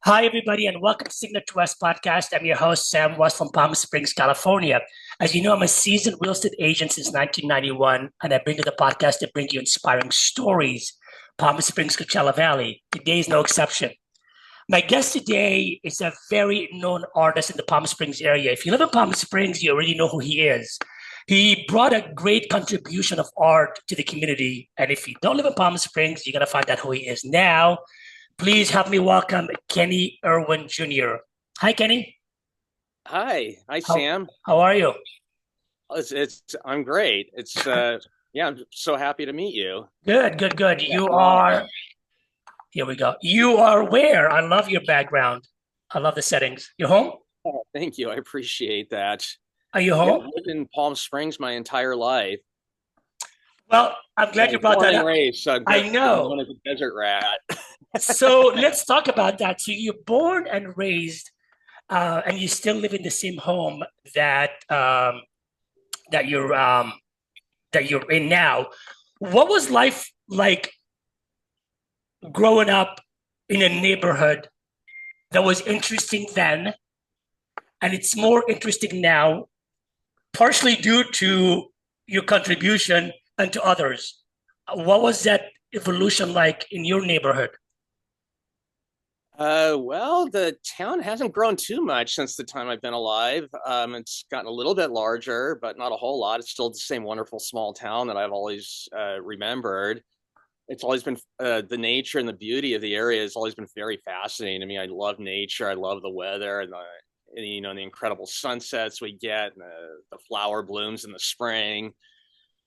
Hi, everybody, and welcome to Signature West Podcast. I'm your host, Sam West from Palm Springs, California. As you know, I'm a seasoned real estate agent since 1991, and I bring to the podcast to bring you inspiring stories. Palm Springs, Coachella Valley. Today is no exception. My guest today is a very known artist in the Palm Springs area. If you live in Palm Springs, you already know who he is. He brought a great contribution of art to the community. And if you don't live in Palm Springs, you're going to find out who he is now. Please help me welcome Kenny Irwin Jr. Hi, Kenny. Hi, How Sam. how are you? I'm great. Yeah, I'm so happy to meet you. Good, good, good. Yeah, You well, are, here we go. You are where? I love your background. I love the settings. You home? thank you. I appreciate that. Are you Yeah, home? I've lived in Palm Springs my entire life. Well, I'm Yeah, glad I you was brought born that and up. raised, so I've I been known know. as a desert rat. So let's talk about that. So you're born and raised, and you still live in the same home that that you're um, that you're in now. What was life like growing up in a neighborhood that was interesting then, and it's more interesting now, partially due to your contribution and to others. What was that evolution like in your neighborhood? Well, the town hasn't grown too much since the time I've been alive. It's gotten a little bit larger, but not a whole lot. It's still the same wonderful small town that I've always remembered. It's always been the nature and the beauty of the area has always been very fascinating to me. I love nature. I love the weather and the incredible sunsets we get and the flower blooms in the spring.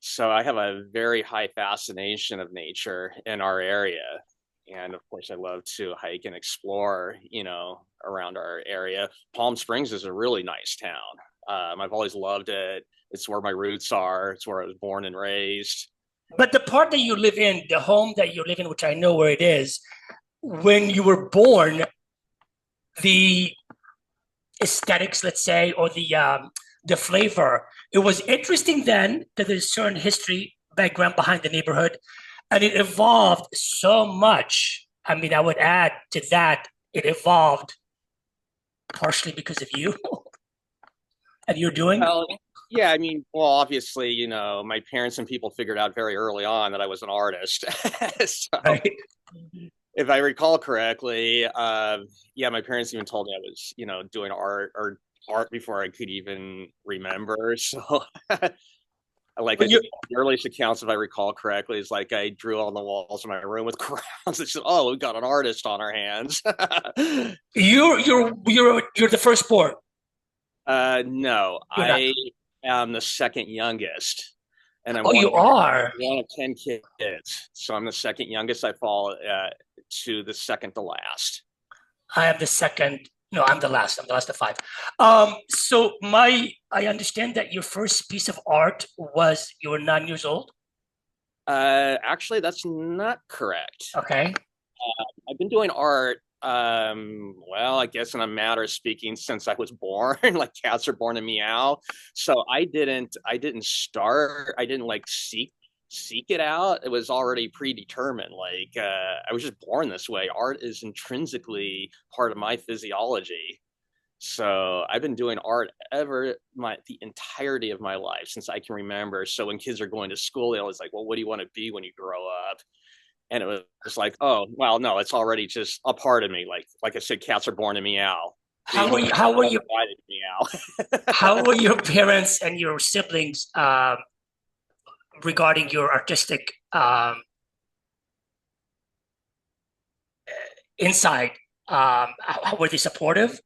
So I have a very high fascination of nature in our area. And of course, I love to hike and explore, around our area. Palm Springs is a really nice town. I've always loved it. It's where my roots are. It's where I was born and raised. But the part that you live in, the home that you live in, which I know where it is, when you were born, the aesthetics, let's say, or the flavor, it was interesting then that there's certain history background behind the neighborhood, and it evolved so much. I mean, I would add to that, it evolved partially because of you and you're doing. Well, yeah, I mean, well, obviously, my parents and people figured out very early on that I was an artist. So, Right? if I recall correctly, yeah, my parents even told me I was, doing art before I could even remember. So, like, But I think the earliest accounts, if I recall correctly, is like I drew on the walls of my room with crayons. It's just, oh, we've got an artist on our hands. you're the firstborn. No, You're not. I am the second youngest, and I'm Oh, one you of are. one of 10 kids. So I'm the second youngest. I fall to the second to last. I am the second. No, I'm the last. I'm the last of five. I understand that your first piece of art was you were 9 years old. Actually, that's not correct. Okay. I've been doing art. Well, I guess in a matter of speaking, since I was born, like cats are born to meow. So I didn't start. I didn't like seek it out. It was already predetermined. Like I was just born this way. Art is intrinsically part of my physiology. So I've been doing art the entirety of my life since I can remember. So when kids are going to school, they always like, well, what do you want to be when you grow up? And it was just like, oh, well, no, it's already just a part of me. Like I said, cats are born to meow. How They were you? How were you? provided meow. How were your parents and your siblings regarding your artistic insight? How were they supportive?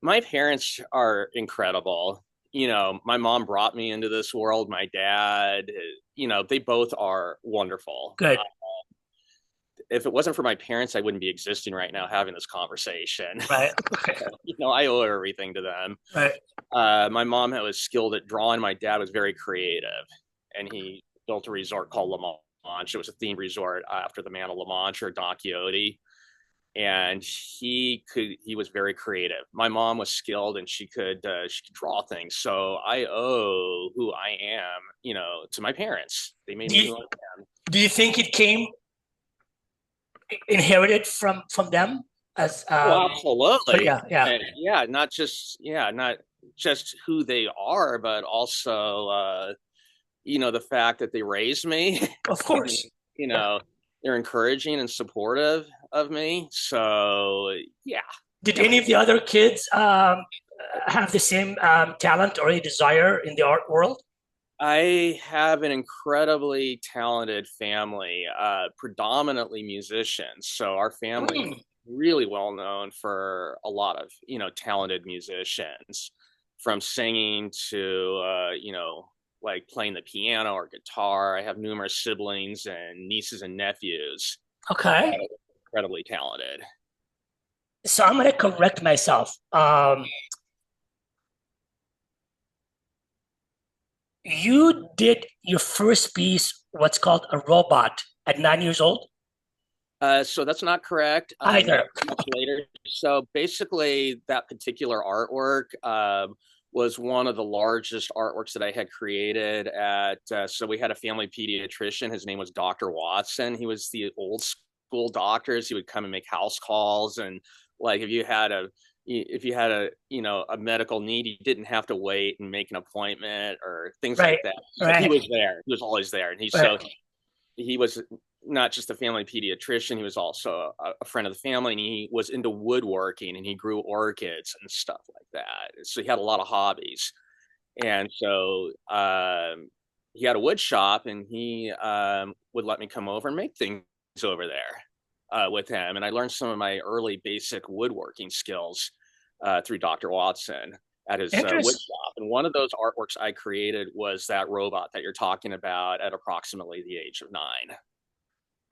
My parents are incredible. My mom brought me into this world. My dad, they both are wonderful. Good. If it wasn't for my parents, I wouldn't be existing right now having this conversation. Right. I owe everything to them. Right. My mom was skilled at drawing. My dad was very creative, and he built a resort called La Manche. It was a themed resort after the man of La Manche or Don Quixote, and he was very creative. My mom was skilled, and she could draw things. So I owe who I am, to my parents. They made Do me you, who I am. do you think it came inherited from them? As Oh, but absolutely. yeah, yeah, And yeah, not just who they are, but also the fact that they raised me. of I mean, course. you know, they're encouraging and supportive of me. So yeah, Did any of the definitely. other kids have the same talent or a desire in the art world? I have an incredibly talented family, predominantly musicians. So our family Hmm. really well known for a lot of, talented musicians, from singing to, like playing the piano or guitar. I have numerous siblings and nieces and nephews, Okay. incredibly talented. So I'm going to correct myself. You did your first piece, what's called a robot, at 9 years old? So that's not correct. That Either. was much later. So basically, that particular artwork was one of the largest artworks that I had created at. So we had a family pediatrician. His name was Dr. Watson. He was the old school doctors. He would come and make house calls, and like if you had a a medical need, you didn't have to wait and make an appointment or things like Right, that. So he right, was there. He was always there, and right. he was not just a family pediatrician, he was also a friend of the family, and he was into woodworking, and he grew orchids and stuff like that. So he had a lot of hobbies. And so he had a wood shop, and he would let me come over and make things over there with him. And I learned some of my early basic woodworking skills through Dr. Watson at his wood Interest. shop. And one of those artworks I created was that robot that you're talking about at approximately the age of 9.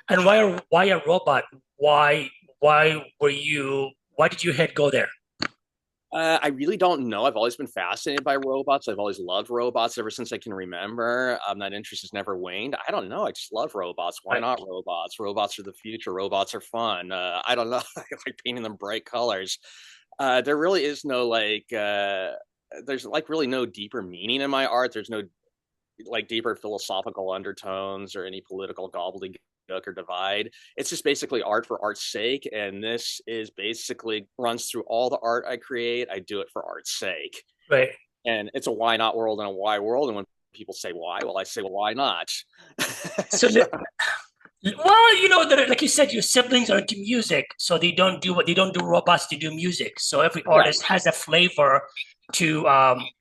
And why a robot? Why did your head go there? I really don't know. I've always been fascinated by robots. I've always loved robots ever since I can remember. That interest has never waned. I don't know. I just love robots. Why Right. not robots? Robots are the future. Robots are fun. I don't know. I like painting them bright colors. There really is no there's like really no deeper meaning in my art. There's no like deeper philosophical undertones or any political gobbledygook or divide. It's just basically art for art's sake. And this is basically runs through all the art I create. I do it for art's sake. Right. And it's a why not world and a why world. And when people say why, well, I say, well, why not? So, So, well, like you said, your siblings are into music, so they don't do robots, they do music. So every right. artist has a flavor to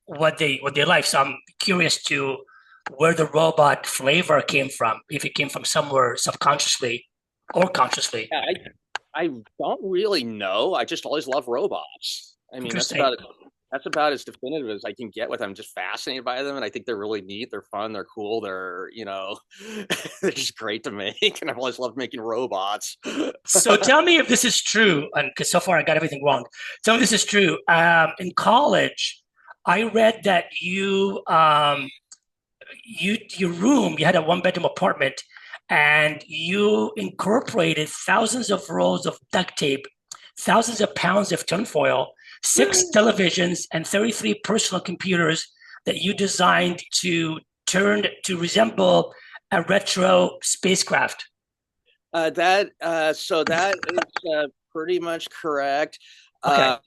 what they like. So I'm curious to where the robot flavor came from, if it came from somewhere subconsciously or consciously. Yeah, I don't really know. I just always love robots. I mean, Interesting. that's about as definitive as I can get with them. I'm just fascinated by them, and I think they're really neat. They're fun. They're cool. They're they're just great to make, and I've always loved making robots. So tell me if this is true, and because so far I got everything wrong. Tell me if this is true. In college, I read that you had a one bedroom apartment, and you incorporated thousands of rolls of duct tape, thousands of pounds of tinfoil, six televisions, and 33 personal computers that you designed to resemble a retro spacecraft. That is pretty much correct. Okay,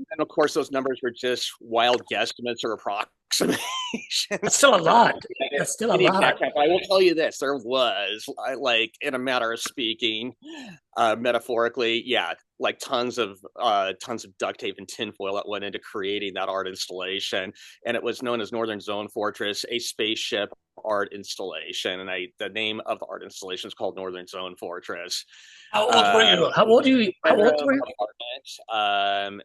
And of course, those numbers were just wild guesstimates or approximations. that's still a I don't lot. get That's still a any lot. exact count. I will tell you this: there was, like, in a matter of speaking, metaphorically, yeah, like tons of duct tape and tinfoil that went into creating that art installation, and it was known as Northern Zone Fortress, a spaceship art installation, and the name of the art installation is called Northern Zone Fortress. How old were Um, you? How old are you? How old Bedroom were you? apartment.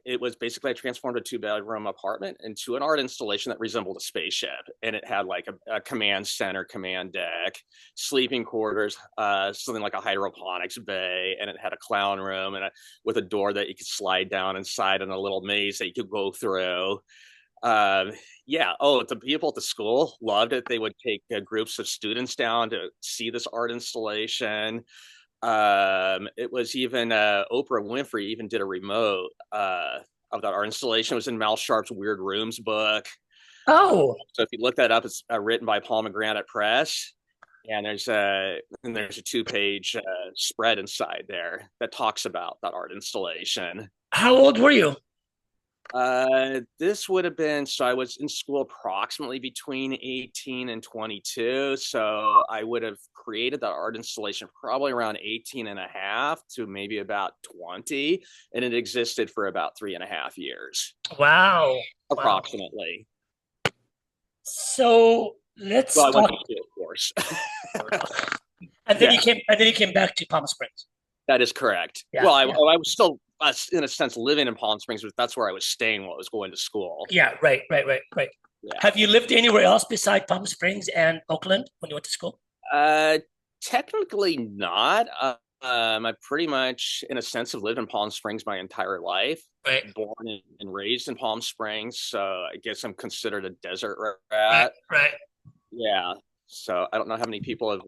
It was basically I transformed a 2 bedroom apartment into an art installation that resembled a spaceship, and it had like a command center, command deck, sleeping quarters, something like a hydroponics bay, and it had a clown room with a door that you could slide down inside, and a little maze that you could go through. Um, yeah. Oh, the people at the school loved it. They would take groups of students down to see this art installation. It was even Oprah Winfrey even did a remote of that art installation. It was in Mal Sharp's Weird Rooms book. Oh, So if you look that up, it's written by Paul McGranat Press, and there's a 2-page spread inside there that talks about that art installation. How old were you? This would have been, so I was in school approximately between 18 and 22. So I would have created the art installation probably around 18 and a half to maybe about 20. And it existed for about 3.5 years, Wow. Wow. approximately. So let's Well, I went talk. to school, of course. And then Yeah, you came back to Palm Springs. that is correct. Yeah. Well, I, Yeah. I was still, in a sense, living in Palm Springs, but that's where I was staying while I was going to school. Yeah. Right. Right. Right. Right. Yeah. Have you lived anywhere else beside Palm Springs and Oakland when you went to school? Uh, Technically not. I pretty much, in a sense, have lived in Palm Springs my entire life. Right. Born and raised in Palm Springs, so I guess I'm considered a desert Right. rat. Right. Yeah. So I don't know how many people have,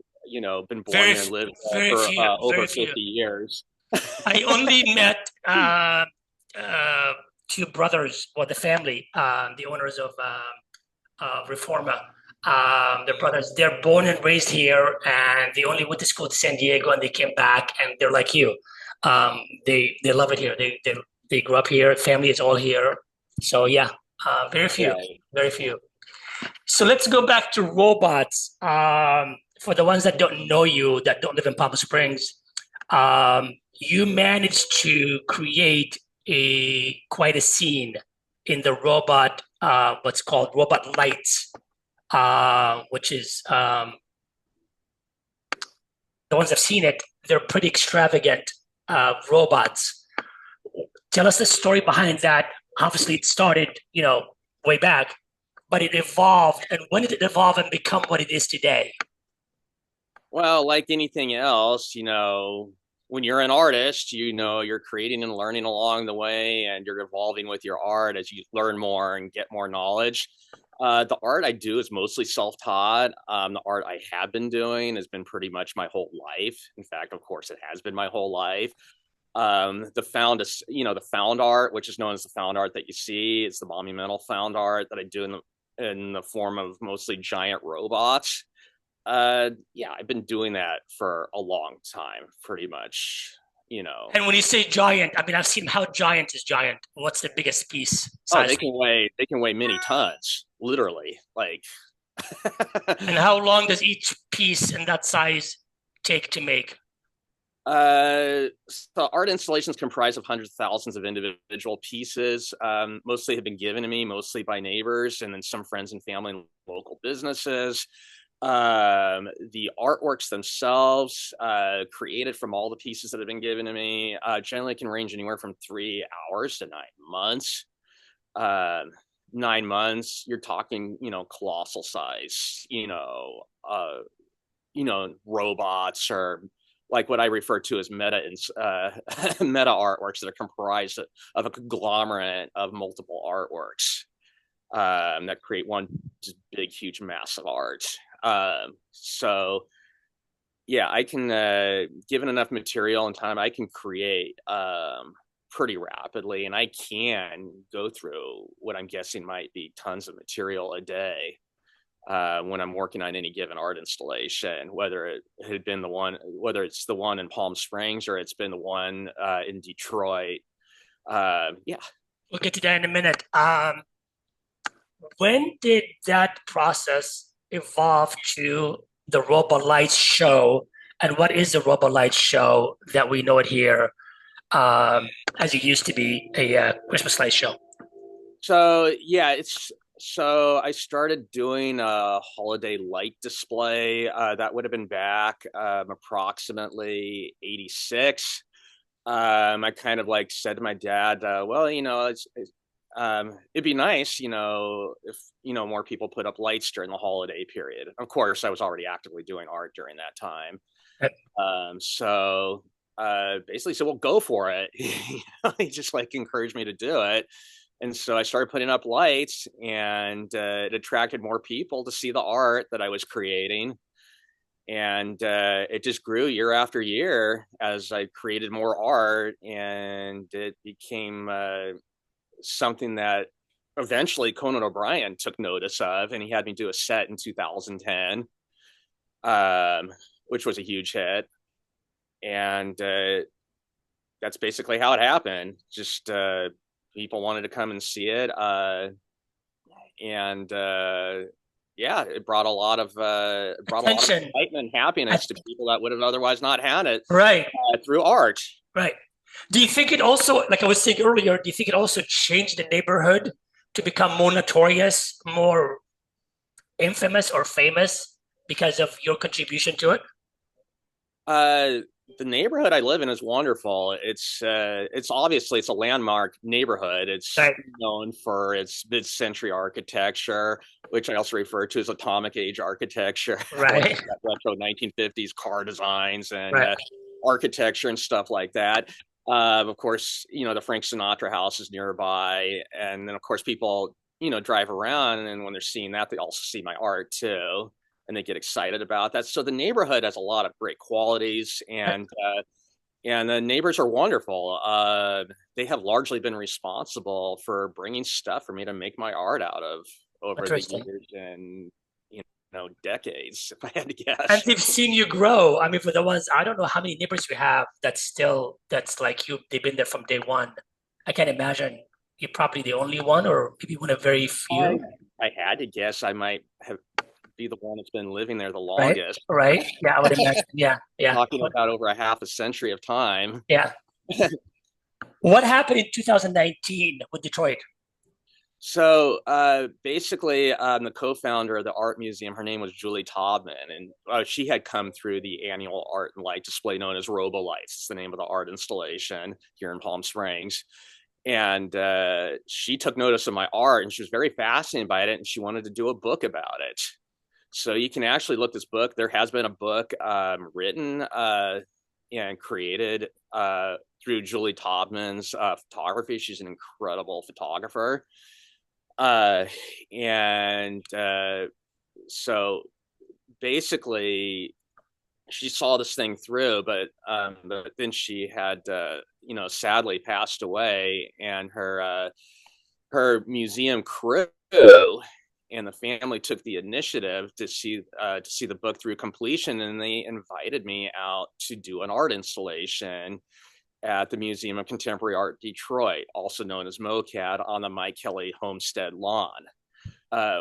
been born Very, there and lived there very for few. over Very few. 50 years. I only met uh, two brothers, or the family, the owners of Reforma. They're brothers. They're born and raised here, and they only went to school to San Diego, and they came back, and they're like you. They love it here. They grew up here. Family is all here. So yeah, very few, Right. very few. So let's go back to robots. For the ones that don't know you, that don't live in Palm Springs, you managed to create a quite a scene in the robot, what's called robot lights, which is the ones I've seen it. They're pretty extravagant robots. Tell us the story behind that. Obviously, it started, way back, but it evolved. And when did it evolve and become what it is today? Well, like anything else, when you're an artist, you're creating and learning along the way, and you're evolving with your art as you learn more and get more knowledge. The art I do is mostly self-taught. The art I have been doing has been pretty much my whole life. In fact, of course, it has been my whole life. The found art, which is known as the found art that you see, it's the monumental found art that I do in the form of mostly giant robots. Yeah, I've been doing that for a long time, pretty much. And when you say giant, I mean, I've seen how giant is giant. What's the biggest piece Oh, size? they can weigh many tons, literally. Like, And how long does each piece in that size take to make? so art installations comprise of hundreds of thousands of individual pieces. Mostly have been given to me, mostly by neighbors, and then some friends and family and local businesses. The artworks themselves, created from all the pieces that have been given to me, generally can range anywhere from 3 hours to 9 months. 9 months, you're talking, colossal size, robots, or like what I refer to as meta meta artworks that are comprised of a conglomerate of multiple artworks that create one just big, huge mass of art. So yeah, I can, given enough material and time, I can create pretty rapidly, and I can go through what I'm guessing might be tons of material a day when I'm working on any given art installation, whether it's the one in Palm Springs or it's been the one in Detroit. Yeah. We'll get to that in a minute. When did that process evolve to the Robolights show? And what is the Robolights show that we know it here, as it used to be a Christmas light show? So yeah, so I started doing a holiday light display. That would have been back approximately 86. I kind of like said to my dad, well, it'd be nice, if more people put up lights during the holiday period. Of course, I was already actively doing art during that time. So basically said, well, go for it. He just like encouraged me to do it. And so I started putting up lights, and it attracted more people to see the art that I was creating. And it just grew year after year as I created more art, and it became something that eventually Conan O'Brien took notice of, and he had me do a set in 2010, which was a huge hit. and that's basically how it happened. Just people wanted to come and see it, and yeah, it brought a lot of Attention. excitement and I, happiness to people that would have otherwise not had it right. through art. Right. Do you think it also, like I was saying earlier, do you think it also changed the neighborhood to become more notorious, more infamous or famous because of your contribution to it? Uh, the neighborhood I live in is wonderful. It's obviously it's a landmark neighborhood. It's Right. known for its mid-century architecture, which I also refer to as atomic age architecture, like Right. that retro 1950s car designs and Right. architecture and stuff like that. Of course, the Frank Sinatra house is nearby, and then of course people drive around, and when they're seeing that, they also see my art too, and they get excited about that. So the neighborhood has a lot of great qualities, and the neighbors are wonderful. They have largely been responsible for bringing stuff for me to make my art out of over the Interesting. years and decades, if I had to And guess. they've seen you grow. I mean, for the ones, I don't know how many neighbors you have that's like you, they've been there from day one. I can't imagine you're probably the only one or maybe one of very I few, I had to guess I might have be the one that's been living there the right? longest. Right. Yeah, I would imagine. Yeah. Yeah. Talking about over a half a century of time. Yeah. What happened in 2019 with Detroit? So basically, the co-founder of the art museum, her name was Julie Taubman, and she had come through the annual art and light display known as Robolights. It's the name of the art installation here in Palm Springs. And she took notice of my art, and she was very fascinated by it, and she wanted to do a book about it. So you can actually look this book. There has been a book written and created through Julie Taubman's photography. She's an incredible photographer. Uh, and so basically, she saw this thing through, but then she had, sadly passed away, and her museum crew and the family took the initiative to see the book through completion, and they invited me out to do an art installation at the Museum of Contemporary Art Detroit, also known as MoCAD, on the Mike Kelly Homestead lawn,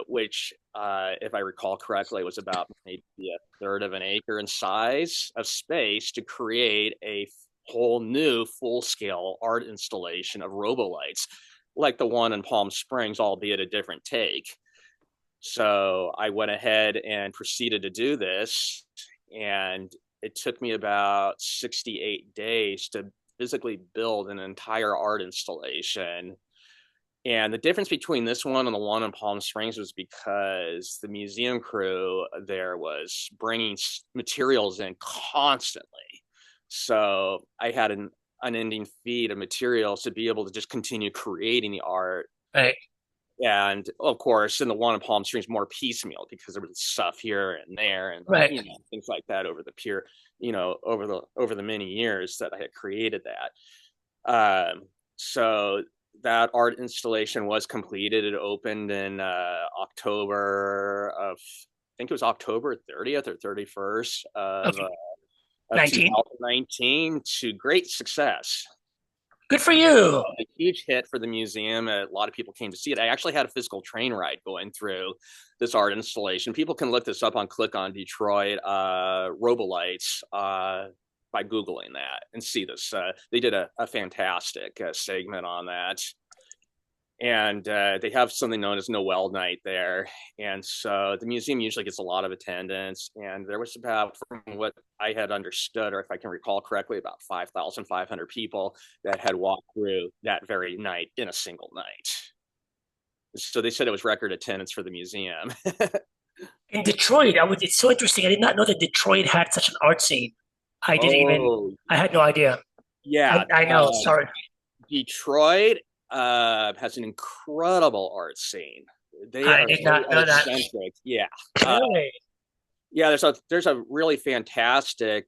which, if I recall correctly, was about maybe a third of an acre in size of space to create a whole new full-scale art installation of Robolights, like the one in Palm Springs, albeit a different take. So I went ahead and proceeded to do this, and it took me about 68 days to physically build an entire art installation. And the difference between this one and the one in Palm Springs was because the museum crew there was bringing materials in constantly. So I had an unending feed of materials to be able to just continue creating the art. Right. And of course, in the one in Palm Springs, more piecemeal because there was stuff here and there, and Right. things like that over the over the many years that I had created that. So that art installation was completed. It opened in October of, I think it was October 30th or 31st Okay. of 19. 2019, to great success. Good for you. A huge hit for the museum. A lot of people came to see it. I actually had a physical train ride going through this art installation. People can look this up on Click on Detroit, Robolights, by Googling that and see this. They did a fantastic segment on that. And they have something known as Noel Night there. And so the museum usually gets a lot of attendance. And there was about, from what I had understood, or if I can recall correctly, about 5,500 people that had walked through that very night in a single night. So they said it was record attendance for the museum. In Detroit, it's so interesting. I did not know that Detroit had such an art scene. I didn't even, Oh, I had no idea. yeah. I know, sorry. Detroit has an incredible art scene. They I are did very not know that. eccentric. Yeah. Really? Yeah, there's a really fantastic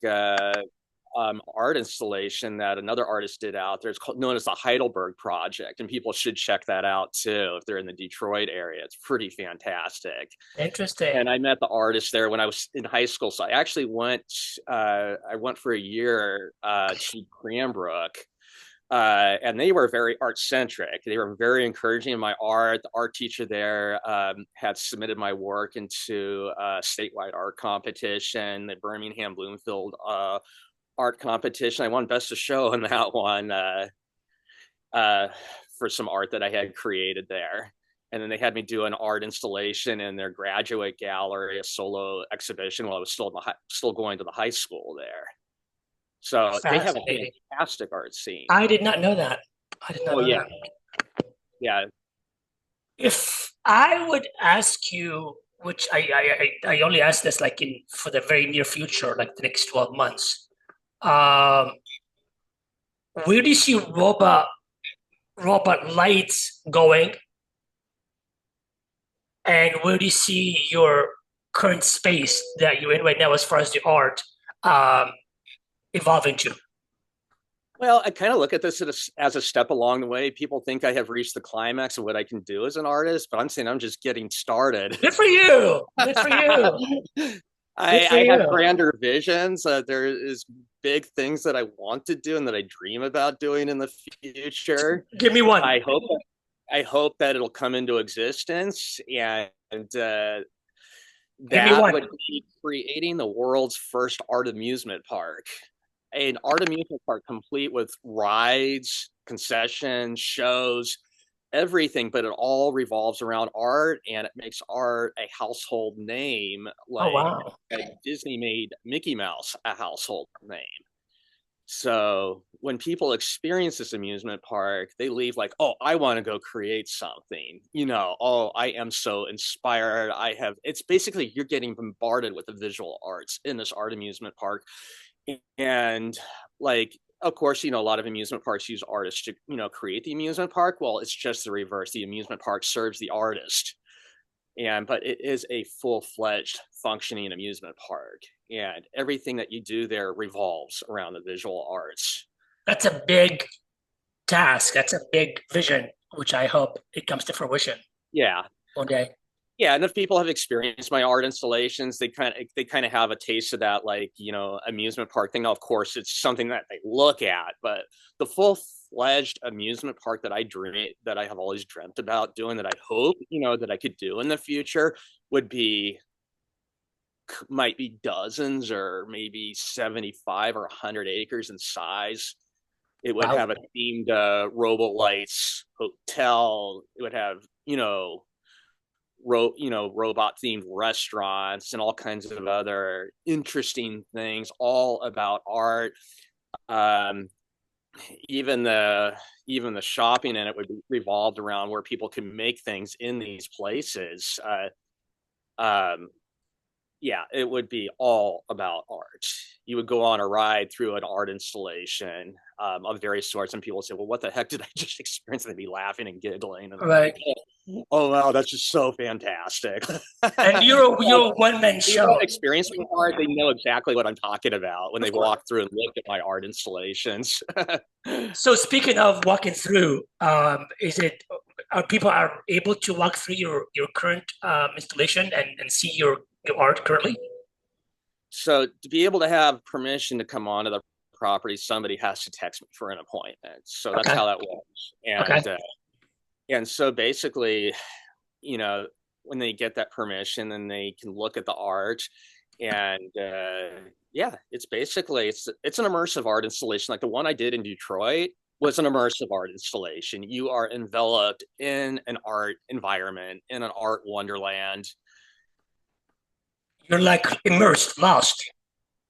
art installation that another artist did out there. It's known as the Heidelberg Project, and people should check that out too if they're in the Detroit area. It's pretty fantastic. Interesting. And I met the artist there when I was in high school. So I actually went. I went for a year to Cranbrook, and they were very art centric. They were very encouraging of my art. The art teacher there had submitted my work into a statewide art competition, the Birmingham Bloomfield art competition. I won best of show in that one for some art that I had created there. And then they had me do an art installation in their graduate gallery, a solo exhibition while I was still going to the high school there. So they have a fantastic art scene. I did not know that. I did not know yeah. that. Yeah. If I would ask you, which I only ask this like in for the very near future, like the next 12 months, um, where do you see robot lights going, and where do you see your current space that you're in right now as far as the art um, evolving to? Well, I kind of look at this as a step along the way. People think I have reached the climax of what I can do as an artist, but I'm saying I'm just getting started. Good for you. Good for you. I have grander visions. There is big things that I want to do and that I dream about doing in the future. Give me one. I hope that it'll come into existence, and that would be creating the world's first art amusement park. An art amusement park complete with rides, concessions, shows, everything, but it all revolves around art, and it makes art a household name, like Disney made Mickey Mouse a household name. So when people experience this amusement park, they leave like, oh, I want to go create something. Oh, I am so inspired. It's basically you're getting bombarded with the visual arts in this art amusement park. And like, of course, a lot of amusement parks use artists to, create the amusement park. Well, it's just the reverse. The amusement park serves the artist. But it is a full-fledged functioning amusement park. And everything that you do there revolves around the visual arts. That's a big task. That's a big vision, which I hope it comes to fruition. Yeah. One day. Yeah, and if people have experienced my art installations, they kind of have a taste of that, like, amusement park thing. Now, of course, it's something that they look at, but the full-fledged amusement park that I have always dreamt about doing, that I hope, that I could do in the future, might be dozens or maybe 75 or 100 acres in size. It would have a themed Robolights hotel. It would have, robot themed restaurants and all kinds of other interesting things, all about art. Even the shopping in it would be revolved around where people can make things in these places. Yeah, it would be all about art. You would go on a ride through an art installation of various sorts, and people would say, well, what the heck did I just experience? And they'd be laughing and giggling. And right. Oh, wow, that's just so fantastic. And you're a one-man show. Experience with art, they know exactly what I'm talking about when they walk through and look at my art installations. So speaking of walking through, are people are able to walk through your current installation and see your art currently? So to be able to have permission to come onto the property, somebody has to text me for an appointment. So that's how that works. And and so basically, when they get that permission, then they can look at the art. And it's basically it's an immersive art installation. Like the one I did in Detroit was an immersive art installation. You are enveloped in an art environment, in an art wonderland. You're like immersed, lost.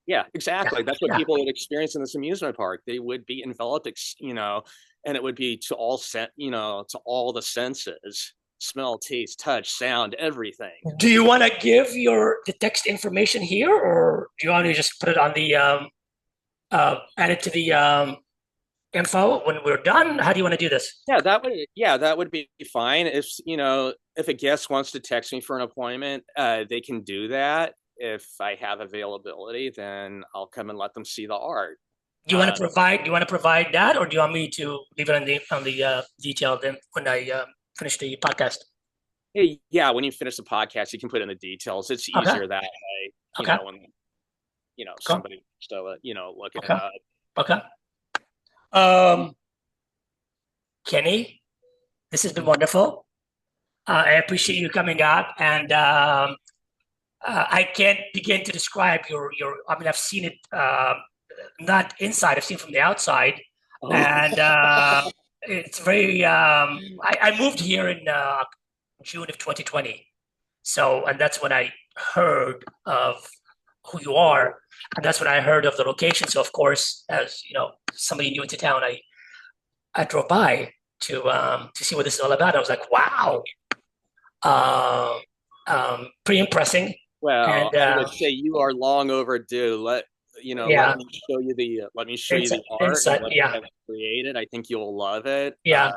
Yeah, exactly. That's what people would experience in this amusement park. They would be enveloped, and it would be to all the senses: smell, taste, touch, sound, everything. Do you want to give the text information here, or do you want to just put it on the add it to the info when we're done? How do you want to do this? That would be fine. If a guest wants to text me for an appointment, they can do that. If I have availability, then I'll come and let them see the art. Uh, Do you want to provide that, or do you want me to leave it on the detail then when I finish the podcast? hey, yeah, when you finish the podcast, you can put in the details. It's Okay. easier that way, Okay. when Cool. somebody still looking it Okay. up. Okay. Um, Kenny, this has been wonderful. I appreciate you coming out, and I can't begin to describe your. I mean, I've seen it not inside; I've seen it from the outside, Oh, and it's very. I moved here in June of 2020, so and that's when I heard of who you are, and that's when I heard of the location. So, of course, as you know, somebody new into town, I drove by to see what this is all about. I was like, wow, uh, pretty impressing. well, And I would say you are long overdue. yeah, Let me show you the art and inside, what yeah, I've created. I think you'll love it. yeah,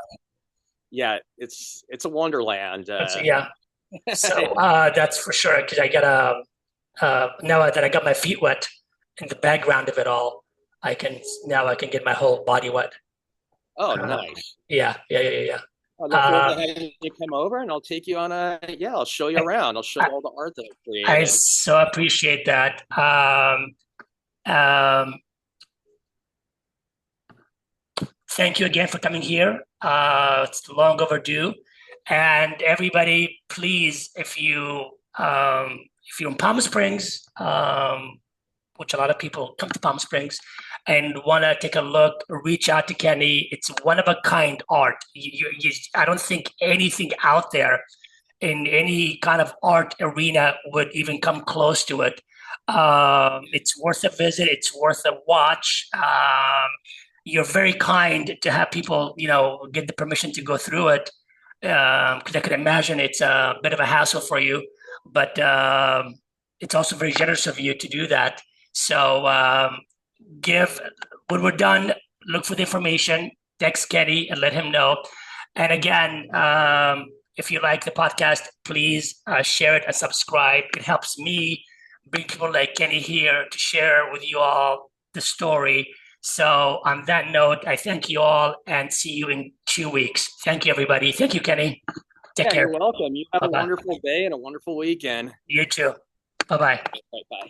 Yeah, it's a wonderland. yeah. So that's for sure. Because I got now that I got my feet wet in the background of it all, I can get my whole body wet. Oh, Uh, nice. yeah. I look forward to Uh, having you come over, and I'll take you on I'll show you I, around. I'll show I you all the art that I've I created. so appreciate that. Um, Thank you again for coming here. It's long overdue. And everybody, please, if you're in Palm Springs, which a lot of people come to Palm Springs and want to take a look, reach out to Kenny. It's one of a kind art. I don't think anything out there in any kind of art arena would even come close to it. It's worth a visit. It's worth a watch. You're very kind to have people, get the permission to go through it. Because I could imagine it's a bit of a hassle for you, but it's also very generous of you to do that. So give when we're done, look for the information, text Kenny and let him know. And again, if you like the podcast, please share it and subscribe. It helps me bring people like Kenny here to share with you all the story. So, on that note, I thank you all and see you in 2 weeks. Thank you, everybody. Thank you, Kenny. Take Yeah, you're care. welcome. You have Bye a bye. wonderful day and a wonderful weekend. You too. Bye bye. Bye bye.